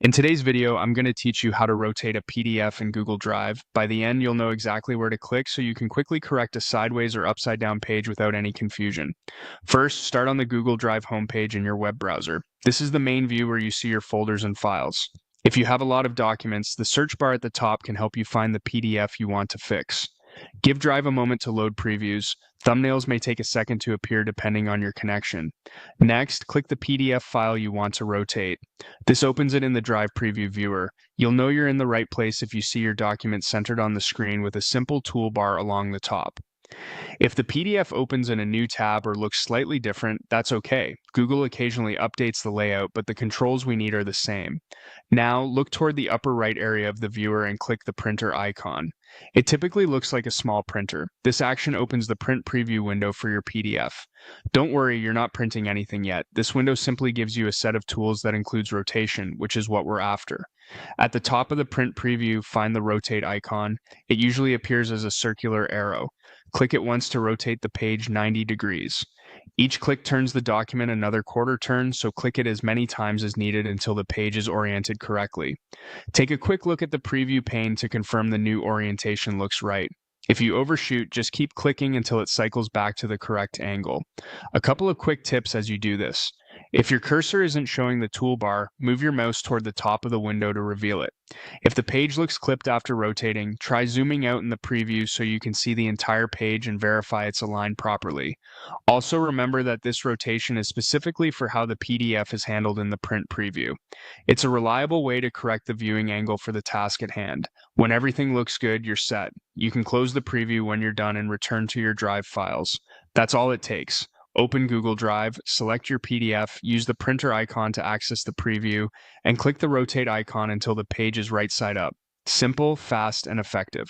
In today's video, I'm going to teach you how to rotate a PDF in Google Drive. By the end, you'll know exactly where to click so you can quickly correct a sideways or upside down page without any confusion. First, start on the Google Drive homepage in your web browser. This is the main view where you see your folders and files. If you have a lot of documents, the search bar at the top can help you find the PDF you want to fix. Give Drive a moment to load previews. Thumbnails may take a second to appear depending on your connection. Next, click the PDF file you want to rotate. This opens it in the Drive Preview viewer. You'll know you're in the right place if you see your document centered on the screen with a simple toolbar along the top. If the PDF opens in a new tab or looks slightly different, that's okay. Google occasionally updates the layout, but the controls we need are the same. Now, look toward the upper right area of the viewer and click the printer icon. It typically looks like a small printer. This action opens the print preview window for your PDF. Don't worry, you're not printing anything yet. This window simply gives you a set of tools that includes rotation, which is what we're after. At the top of the print preview, find the rotate icon. It usually appears as a circular arrow. Click it once to rotate the page 90 degrees. Each click turns the document another quarter turn, so click it as many times as needed until the page is oriented correctly. Take a quick look at the preview pane to confirm the new orientation looks right. If you overshoot, just keep clicking until it cycles back to the correct angle. A couple of quick tips as you do this. If your cursor isn't showing the toolbar, move your mouse toward the top of the window to reveal it. If the page looks clipped after rotating, try zooming out in the preview so you can see the entire page and verify it's aligned properly. Also remember that this rotation is specifically for how the PDF is handled in the print preview. It's a reliable way to correct the viewing angle for the task at hand. When everything looks good, you're set. You can close the preview when you're done and return to your Drive files. That's all it takes. Open Google Drive, select your PDF, use the printer icon to access the preview, and click the rotate icon until the page is right side up. Simple, fast, and effective.